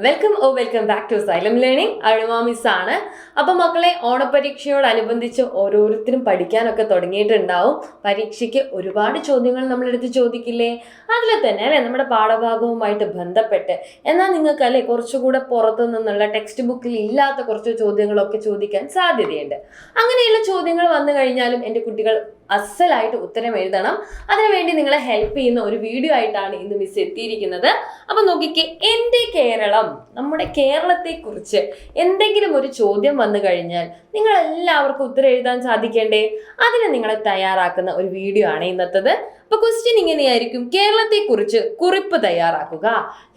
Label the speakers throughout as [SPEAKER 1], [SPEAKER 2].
[SPEAKER 1] Welcome back to Xylem learning. അഴുമാ miss ആണ്. അപ്പൊ മക്കളെ, ഓണപരീക്ഷയോടനുബന്ധിച്ച് ഓരോരുത്തരും പഠിക്കാനൊക്കെ തുടങ്ങിയിട്ടുണ്ടാവും. പരീക്ഷയ്ക്ക് ഒരുപാട് ചോദ്യങ്ങൾ നമ്മളെടുത്ത് ചോദിക്കില്ലേ? അതിൽ തന്നെ അല്ലെ നമ്മുടെ പാഠഭാഗവുമായിട്ട് ബന്ധപ്പെട്ട് എന്നാൽ നിങ്ങൾക്ക് അല്ലെ കുറച്ചുകൂടെ പുറത്തു നിന്നുള്ള ടെക്സ്റ്റ് ബുക്കിൽ ഇല്ലാത്ത കുറച്ച് ചോദ്യങ്ങളൊക്കെ ചോദിക്കാൻ സാധ്യതയുണ്ട്. അങ്ങനെയുള്ള ചോദ്യങ്ങൾ വന്നു കഴിഞ്ഞാലും എൻ്റെ കുട്ടികൾ അസലായിട്ട് ഉത്തരം എഴുതണം. അതിനുവേണ്ടി നിങ്ങളെ ഹെൽപ്പ് ചെയ്യുന്ന ഒരു വീഡിയോ ആയിട്ടാണ് ഇന്ന് മിസ് എത്തിയിരിക്കുന്നത്. അപ്പൊ നോക്കിക്കേ, എൻ്റെ കേരളം, നമ്മുടെ കേരളത്തെ കുറിച്ച് എന്തെങ്കിലും ഒരു ചോദ്യം വന്നു കഴിഞ്ഞാൽ നിങ്ങൾ എല്ലാവർക്കും ഉത്തരം എഴുതാൻ സാധിക്കേണ്ടേ? അതിന് നിങ്ങളെ തയ്യാറാക്കുന്ന ഒരു വീഡിയോ ആണ് ഇന്നത്തത്. അപ്പൊ ക്വസ്റ്റ്യൻ ഇങ്ങനെയായിരിക്കും: കേരളത്തെ കുറിച്ച് കുറിപ്പ് തയ്യാറാക്കുക.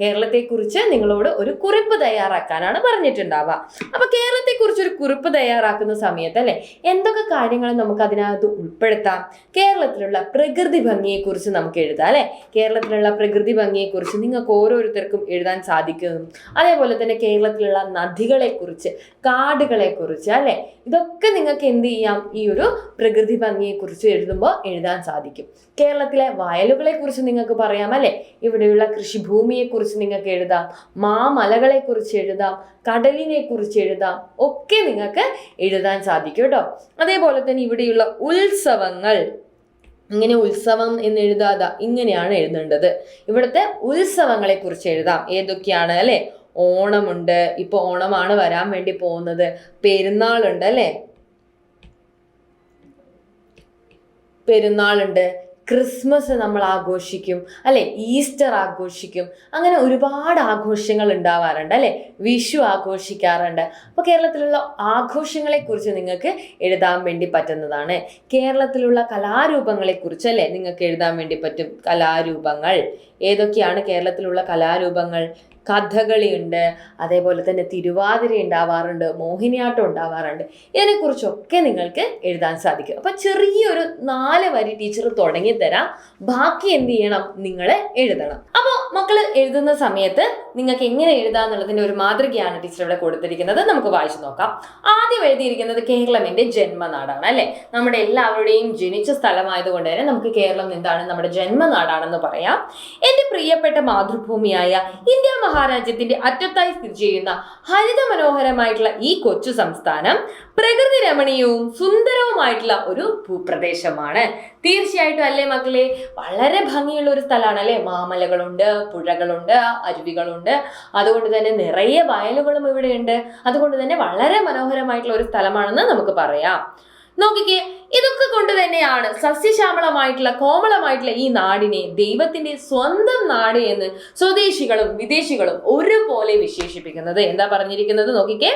[SPEAKER 1] കേരളത്തെ കുറിച്ച് നിങ്ങളോട് ഒരു കുറിപ്പ് തയ്യാറാക്കാനാണ് പറഞ്ഞിട്ടുണ്ടാവുക. അപ്പൊ കേരളത്തെ കുറിച്ച് ഒരു കുറിപ്പ് തയ്യാറാക്കുന്ന സമയത്ത് അല്ലെ എന്തൊക്കെ കാര്യങ്ങൾ നമുക്ക് അതിനകത്ത് ഉൾപ്പെടുത്താം? കേരളത്തിലുള്ള പ്രകൃതി ഭംഗിയെ കുറിച്ച് നമുക്ക് എഴുതാം അല്ലെ. കേരളത്തിലുള്ള പ്രകൃതി ഭംഗിയെ കുറിച്ച് നിങ്ങൾക്ക് ഓരോരുത്തർക്കും എഴുതാൻ സാധിക്കും. അതേപോലെ തന്നെ കേരളത്തിലുള്ള നദികളെ കുറിച്ച്, കാടുകളെ കുറിച്ച് അല്ലെ, ഇതൊക്കെ നിങ്ങൾക്ക് എന്ത് ചെയ്യാം? ഈ ഒരു പ്രകൃതി ഭംഗിയെ കുറിച്ച് എഴുതുമ്പോൾ എഴുതാൻ സാധിക്കും. കേരളത്തിലെ വയലുകളെ കുറിച്ച് നിങ്ങൾക്ക് പറയാം അല്ലെ. ഇവിടെയുള്ള കൃഷിഭൂമിയെ കുറിച്ച് നിങ്ങൾക്ക് എഴുതാം. മാമലകളെ കുറിച്ച് എഴുതാം. കടലിനെ കുറിച്ച് എഴുതാം. ഒക്കെ നിങ്ങൾക്ക് എഴുതാൻ സാധിക്കും കേട്ടോ. അതേപോലെ തന്നെ ഇവിടെയുള്ള ഉത്സവങ്ങൾ, ഇങ്ങനെ ഉത്സവം എന്ന് എഴുതാതെ ഇങ്ങനെയാണ് എഴുതേണ്ടത്. ഇവിടുത്തെ ഉത്സവങ്ങളെ കുറിച്ച് എഴുതാം. ഏതൊക്കെയാണ് അല്ലെ? ഓണമുണ്ട്, ഇപ്പൊ ഓണമാണ് വരാൻ വേണ്ടി പോകുന്നത്. പെരുന്നാളുണ്ട് അല്ലെ, പെരുന്നാളുണ്ട്. ക്രിസ്മസ് നമ്മൾ ആഘോഷിക്കും അല്ലെ, ഈസ്റ്റർ ആഘോഷിക്കും. അങ്ങനെ ഒരുപാട് ആഘോഷങ്ങൾ ഉണ്ടാവാറുണ്ട് അല്ലെ. വിഷു ആഘോഷിക്കാറുണ്ട്. അപ്പോൾ കേരളത്തിലുള്ള ആഘോഷങ്ങളെ കുറിച്ച് നിങ്ങൾക്ക് എഴുതാൻ വേണ്ടി പറ്റുന്നതാണ്. കേരളത്തിലുള്ള കലാരൂപങ്ങളെ കുറിച്ച് അല്ലെ നിങ്ങൾക്ക് എഴുതാൻ വേണ്ടി പറ്റും. കലാരൂപങ്ങൾ ഏതൊക്കെയാണ്? കേരളത്തിലുള്ള കലാരൂപങ്ങൾ: കഥകളിയുണ്ട്, അതേപോലെ തന്നെ തിരുവാതിര ഉണ്ടാവാറുണ്ട്, മോഹിനിയാട്ടം ഉണ്ടാവാറുണ്ട്. ഇതിനെക്കുറിച്ചൊക്കെ നിങ്ങൾക്ക് എഴുതാൻ സാധിക്കും. അപ്പൊ ചെറിയൊരു 4 വരി ടീച്ചർ തുടങ്ങി തരാം. ബാക്കി എന്ത് ചെയ്യണം? നിങ്ങൾ എഴുതണം. അപ്പോൾ മക്കള് എഴുതുന്ന സമയത്ത് നിങ്ങൾക്ക് എങ്ങനെ എഴുതാന്നുള്ളതിന്റെ ഒരു മാതൃകയാണ് ടീച്ചർ ഇവിടെ കൊടുത്തിരിക്കുന്നത്. നമുക്ക് വായിച്ചു നോക്കാം. ആദ്യം എഴുതിയിരിക്കുന്നത് കേരളം എൻ്റെ ജന്മനാടാണ് അല്ലെ. നമ്മുടെ എല്ലാവരുടെയും ജനിച്ച സ്ഥലമായതുകൊണ്ട് തന്നെ നമുക്ക് കേരളം എന്താണ്? നമ്മുടെ ജന്മനാടാണെന്ന് പറയാം. എൻ്റെ പ്രിയപ്പെട്ട മാതൃഭൂമിയായ ഇന്ത്യ മഹാരാജ്യത്തിന്റെ അറ്റത്തായി സ്ഥിതി ചെയ്യുന്ന ഹരിത മനോഹരമായിട്ടുള്ള ഈ കൊച്ചു സംസ്ഥാനം പ്രകൃതി രമണീയവും സുന്ദരവുമായിട്ടുള്ള ഒരു ഭൂപ്രദേശമാണ്. തീർച്ചയായിട്ടും അല്ലേ മക്കളെ? വളരെ ഭംഗിയുള്ള ഒരു സ്ഥലമാണ് അല്ലെ. മാമലകളുണ്ട്, പുഴകളുണ്ട്, അരുവികളുണ്ട്. അതുകൊണ്ട് തന്നെ നിറയെ വയലുകളും ഇവിടെയുണ്ട്. അതുകൊണ്ട് തന്നെ വളരെ മനോഹരമായിട്ടുള്ള ഒരു സ്ഥലമാണെന്ന് നമുക്ക് പറയാം. നോക്കിക്കേ, ഇതൊക്കെ കൊണ്ട് തന്നെയാണ് സസ്യശ്യാമളമായിട്ടുള്ള കോമളമായിട്ടുള്ള ഈ നാടിനെ ദൈവത്തിന്റെ സ്വന്തം നാട് എന്ന് സ്വദേശികളും വിദേശികളും ഒരുപോലെ വിശേഷിപ്പിക്കുന്നത്. എന്താ പറഞ്ഞിരിക്കുന്നത്? നോക്കിക്കേ,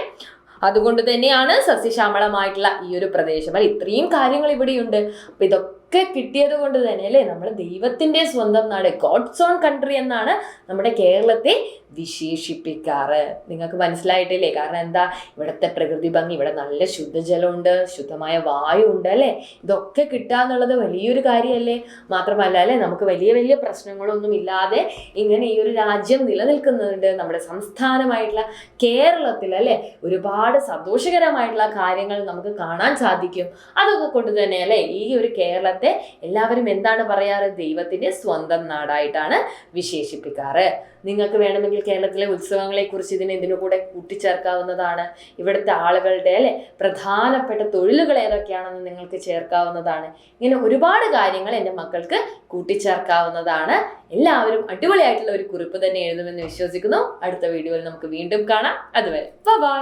[SPEAKER 1] അതുകൊണ്ട് തന്നെയാണ് സസ്യശ്യാമളമായിട്ടുള്ള ഈ ഒരു പ്രദേശം. അല്ലെ, ഇത്രയും കാര്യങ്ങൾ ഇവിടെയുണ്ട്. അപ്പൊ ഇതൊക്കെ കിട്ടിയത് കൊണ്ട് തന്നെ അല്ലേ നമ്മൾ ദൈവത്തിന്റെ സ്വന്തം നാട്, ഗോഡ്സ് ഓൺ കൺട്രി എന്നാണ് നമ്മുടെ കേരളത്തെ വിശേഷിപ്പിക്കാറ്. നിങ്ങൾക്ക് മനസ്സിലായിട്ടില്ലേ? കാരണം എന്താ? ഇവിടുത്തെ പ്രകൃതി ഭംഗി, ഇവിടെ നല്ല ശുദ്ധജലമുണ്ട്, ശുദ്ധമായ വായു ഉണ്ട് അല്ലെ. ഇതൊക്കെ കിട്ടാന്നുള്ളത് വലിയൊരു കാര്യമല്ലേ. മാത്രമല്ല അല്ലെ, നമുക്ക് വലിയ വലിയ പ്രശ്നങ്ങളൊന്നും ഇല്ലാതെ ഇങ്ങനെ ഈ ഒരു രാജ്യം നിലനിൽക്കുന്നുണ്ട്. നമ്മുടെ സംസ്ഥാനമായിട്ടുള്ള കേരളത്തിൽ അല്ലെ ഒരുപാട് സന്തോഷകരമായിട്ടുള്ള കാര്യങ്ങൾ നമുക്ക് കാണാൻ സാധിക്കും. അതൊക്കെ കൊണ്ട് തന്നെ അല്ലെ ഈ ഒരു കേരളത്തെ എല്ലാവരും എന്താണ് പറയാറ്? ദൈവത്തിന്റെ സ്വന്തം നാടായിട്ടാണ് വിശേഷിപ്പിക്കാറ്. നിങ്ങൾക്ക് വേണമെങ്കിൽ കേരളത്തിലെ ഉത്സവങ്ങളെ കുറിച്ച് ഇതിനു കൂടെ കൂട്ടിച്ചേർക്കാവുന്നതാണ്. ഇവിടുത്തെ ആളുകളുടെ അല്ലെ പ്രധാനപ്പെട്ട തൊഴിലുകൾ ഏതൊക്കെയാണെന്ന് നിങ്ങൾക്ക് ചേർക്കാവുന്നതാണ്. ഇങ്ങനെ ഒരുപാട് കാര്യങ്ങൾ എൻ്റെ മക്കൾക്ക് കൂട്ടിച്ചേർക്കാവുന്നതാണ്. എല്ലാവരും അടിപൊളിയായിട്ടുള്ള ഒരു കുറിപ്പ് തന്നെ എഴുതുമെന്ന് വിശ്വസിക്കുന്നു. അടുത്ത വീഡിയോയിൽ നമുക്ക് വീണ്ടും കാണാം. അതുവരെ ബൈ.